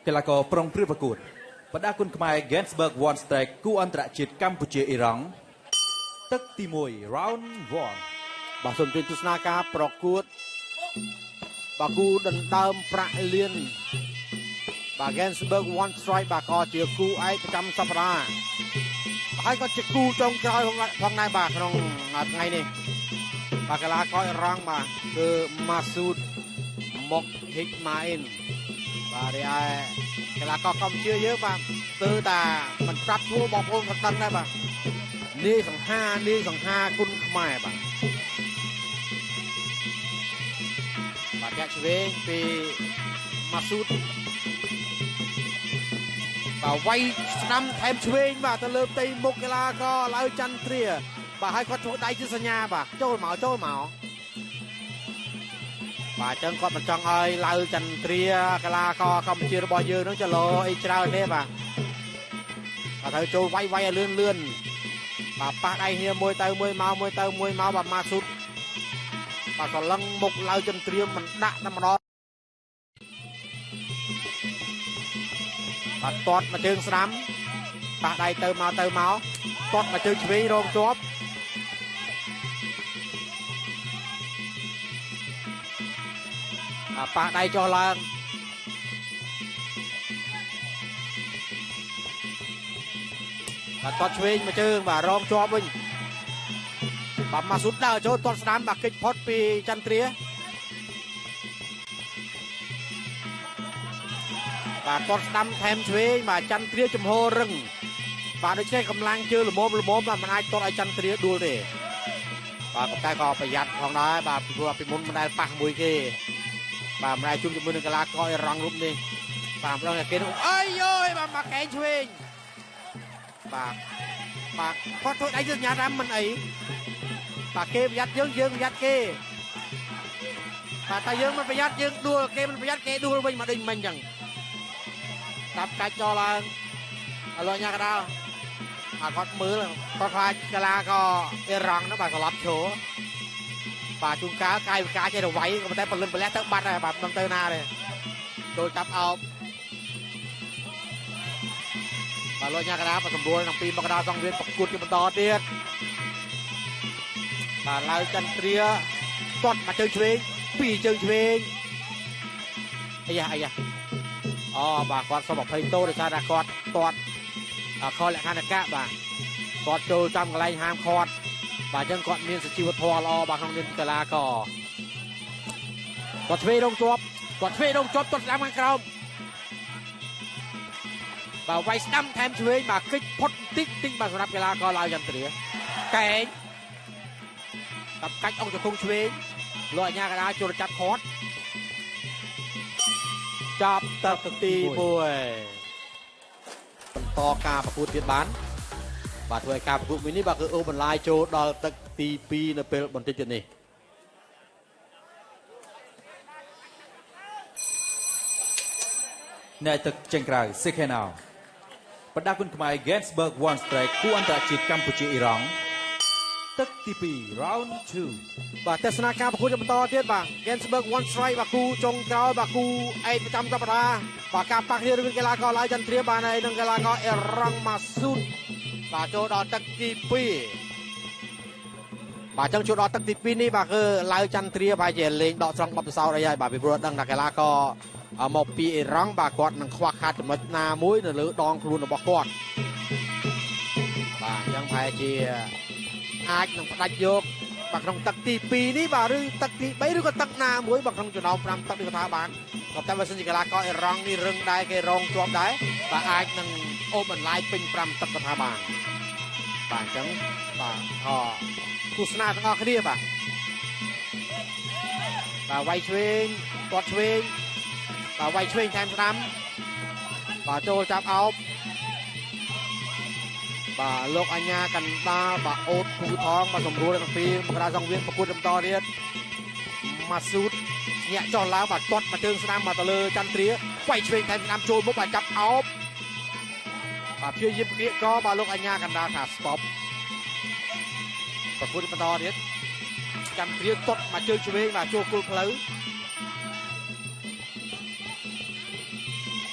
កីឡាករប្រុងព្រៀបប្រកួតបដាគុណខ្មែរ Gensburg One Strike គូអន្តរជាតិកម្ពុជាអ៊ីរ៉ង់ទឹកទី1 round 1បាទសូមជម្រាបទស្សនាការប្រកួតបាទគូដណ្ដើមប្រាក់លានបាទ Gensburg One Strike បាទក៏ជាគូឯកប្រចាំសប្តាហ៍ហើយក៏ជាគូចុងក្រោយផងដែរបាទក្នុងថ្ងៃនេះបាទកីឡាករអ៊ីរ៉ង់បាទគឺ Masoud Mokhtarov បាទរីឯកីឡាករកម្ពុជាយើងបាទទៅតាមិនប្រាប់ឈ្មោះបងប្អូនគាត់ដឹងដែរបាទនាយសង្ហាគុណខ្មែរបាទចាក់ឆ្វេងពីម៉ាស៊ូតបាទវាយស្ដាំថែមឆ្វេងបាទទៅលើផ្ទៃមុខកីឡាករឡៅចន្ទ្រាបាទហើយគាត់ធ្វើដៃជាសញ្ញាបាទចូលមកបាទអញ្ចឹងគាត់មិនចង់ឲ្យឡៅចន្ទ្រាកីឡាករកម្ពុជារបស់យើងនឹងចលោអីច្រើនទេបាទត្រូវចូលវាយឲ្យលឿនបាទប៉ះដៃគ្នាមួយទៅមួយមកបាទម៉ាស៊ូតបាទក៏លឹងមុខឡៅចន្ទ្រាមិនដាក់តែម្ដងបាទទាត់មកជើងស្ដាំប៉ះដៃទៅមកទាត់មកជើងឆ្វេងរងជាប់ប៉ះដៃចុះឡើងបាទទាត់ឆ្វេងមកជើងបាទរងជាប់វិញបាទម៉ាស៊ូតដើរចូលទាត់ស្ដាំបាទគេចផុតពីចន្ទ្រាបាទទាត់ស្ដាំថែមឆ្វេងបាទចន្ទ្រាចំហរឹងបាទដូច្នេះកម្លាំងជើងល្មមបាទមិនអាចទាត់ឲ្យចន្ទ្រាដួលទេបាទតែក៏ប្រយ័ត្នផងដែរបាទពីព្រោះពីមុនមិនដែលប៉ះមួយគេបាទមិនដែលជួបជាមួយនឹងកីឡាករអ៊ីរ៉ង់រូបនេះបាទម្ដងតែគេអើយយយបាទមកកែងឆ្វេងបាទគាត់ធ្វើដៃសញ្ញាតាមមិនអីបាទគេប្រយ័ត្នយើងប្រយ័ត្នគេបាទតែយើងមិនប្រយ័ត្នយើងដួលគេមិនប្រយ័ត្នគេដួលវិញមកដូចមិញអញ្ចឹងចាប់កាច់ចោលឡើងអលញ៉ាកដាលគាត់មើលគាត់ខ្លាចកីឡាករអ៊ីរ៉ង់នោះបាទក្លាប់ឈរបាទជួនកាលកាយវិការចេះតែវាយក៏តែពលិនប្រលះទៅបាត់ហើយបាទមិនទៅណាទេចូលចាប់អោបបាទលោកញ៉ាកដាលសម្រួលក្នុង2មករាសង្វៀនប្រកួតជាបន្តទៀតបាទឡៅចន្ទ្រាទាត់មកជើងឆ្វេង2ជើងឆ្វេងអាយ៉ាបាទគាត់សុំ20តូដោយសារតែគាត់ទាត់ខលលក្ខណៈបាទគាត់ចូលចំកន្លែងហាមឃាត់បាទអញ្ចឹងគាត់មានសុជីវធម៌ល្អបាទក្នុងនាមកីឡាករគាត់ឆ្វេងរងជាប់ទាត់ស្ដាំខាងក្រោមបាទវាយស្ដាំថែមឆ្វេងបាទគេចផុតតិចបាទសម្រាប់កីឡាករឡៅចន្ទ្រាកែងបាទកាច់អង្គជង្គង់ឆ្វេងលោកអាញាកដាលចូលចាប់ខាត់ចាប់ទឹកទី1បន្តការប្រកួតទៀតបានបាទធ្វើឲ្យការប្រកួតមួយនេះបាទគឺអូសបន្លាយចូលដល់ទឹកទី2នៅពេលបន្តិចទៀតនេះនៅទឹកចេញក្រៅ Second Round បដាគុណខ្មែរ Gensburg One Strike គូអន្តរជាតិកម្ពុជាអ៊ីរ៉ង់ទឹកទី2 round 2បាទទស្សនាការប្រកួតបន្តទៀតបាទ Gensburg One Strike បាទគូចុងក្រោយបាទគូឯកប្រចាំសប្តាហ៍បាទការប៉ះគ្នារវាងកីឡាករឡៅចន្ទ្រាបាទហើយនិងកីឡាករអ៊ីរ៉ង់ម៉ាស៊ូតបាទចូលដល់ទឹកទី2បាទចឹងចូលដល់ទឹកទី2នេះបាទគឺឡៅចន្ទ្រាបាទជាលេងដកស្រង់បបិសោតអីហើយបាទពីព្រោះដឹងថាកីឡាករមកពីអ៊ីរ៉ង់បាទគាត់នឹងខ្វះខាតចំណុចណាមួយនៅលើដងខ្លួនរបស់គាត់បាទចឹងប្រហែលជាអាចនឹងផ្ដាច់យកបាទក្នុងទឹកទី2នេះបាទឬទឹកទី3ឬក៏ទឹកណាមួយបាទក្នុងចំណោម5ទឹកនេះក៏ថាបានក៏តែបើសិនជាកីឡាករអ៊ីរ៉ង់នេះរឹងដែរគេរងជាប់ដែរបាទអាចនឹងអូសបន្លាយពេញ5ទឹកក៏ថាបានបាទអញ្ចឹងបាទទស្សនាទាំងអស់គ្នាបាទវាយឆ្វេងទាត់ឆ្វេងបាទវាយឆ្វេងថែមស្ដាំបាទចូលចាប់អោបបាទលោកអញ្ញាកណ្ដាលបាទអូតភូថងបាទសម្រួលទាំងពីរមករាសង្វៀនប្រកួតបន្តទៀតម៉ាស៊ូតញាក់ចុះឡើងបាទទាត់មកជើងស្ដាំមកទៅលើចន្ទ្រាវាយឆ្វេងថែមស្ដាំចូលមុខបាទចាប់អោបបាទព្យាយាមក្រៀកកបាទលោកអញ្ញាកណ្ដាលថា stop ប្រកួតបន្តទៀតចន្ទ្រាទាត់មកជើងឆ្វេងបាទចូលគល់ផ្លូវ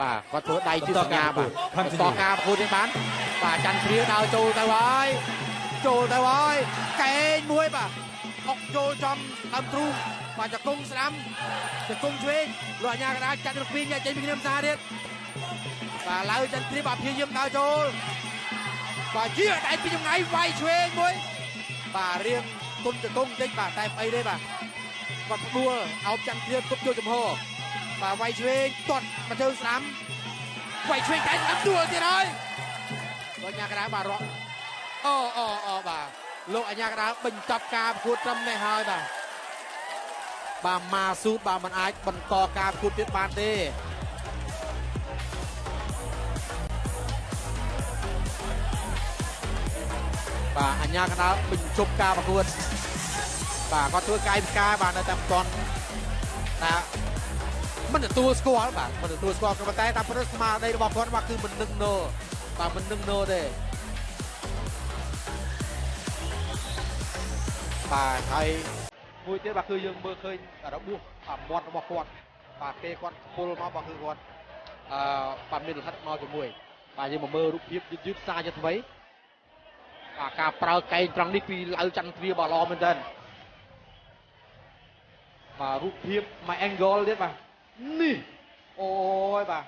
បាទគាត់ធ្វើដៃជាសញ្ញាបាទ ខំសញ្ញា តការប្រកួតនេះបានបាទច័ន្ទគ្រាដើរចូលទៅហើយកេងមួយបាទអុកចូលចំដើមទ្រូងបាទចង្គង់ស្ដាំចង្គង់ឆ្វេងលោកអាញាកណ្ដាលចាត់រកពីអ្នកចេញពីគ្នាផ្សារទៀតបាទឡើយច័ន្ទគ្រាបាទព្យាយាមដើរចូលបាទជាដៃពីចម្ងាយវាយឆ្វេងមួយបាទរៀងទុនចង្គង់បន្តិចបាទតែអីទេបាទគាត់ផ្ដួលអោបច័ន្ទគ្រាទប់យកចំហបាទវាយឆ្វេងទាត់មកជើងស្ដាំវាយឆ្វេងតែស្ដាំដួលទៀតហើយលោកអាញាកណ្ដាលបាទរកបាទលោកអាញាកណ្ដាលបញ្ចប់ការប្រកួតត្រឹមនេះហើយបាទ បាទម៉ាស៊ូតបាទមិនអាចបន្តការប្រកួតទៀតបានទេបាទអញ្ញាកណ្ដាលបញ្ចប់ការប្រកួតបាទគាត់ធ្វើកាយវិការបាទនៅតែមិនទាន់ថាមិនទទួលស្គាល់បាទមិនទទួលស្គាល់ក៏ប៉ុន្តែតាមព្រឹកស្មារតីរបស់គាត់បាទគឺមិននឹងណូបាទមិននឹងណូទេបាទហើយមួយទៀតបាទគឺយើងមើលឃើញរបួសមាត់របស់គាត់បាទពេលគាត់ពុលមកបាទគឺគាត់បាទមានលិខិតមកជាមួយបាទយើងមកមើលរូបភាពយឺតសារជាថ្មីបាទការប្រើកែងត្រង់នេះពីឡៅចន្ទគ្រាបាទល្អមែនទែនបាទរូបភាពមួយ angle ទៀតបាទនេះអូយបាទ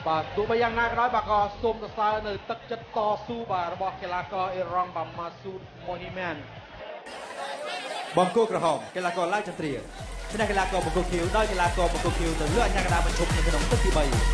បាទទោះបីយ៉ាងណាក៏ដោយបាទក៏សូមសរសើរនៅទឹកចិត្តតស៊ូបាទរបស់កីឡាករអ៊ីរ៉ង់បាទម៉ាស៊ូតម៉ូហ៊ីម៉ានបង្គោលក្រហមកីឡាករឡាវចន្ទ្រាឈ្នះកីឡាករបង្គោលខៀវដោយកីឡាករបង្គោលខៀវទៅលើអញ្ញាកណ្ដាលបញ្ឈប់នៅក្នុងទឹកទី3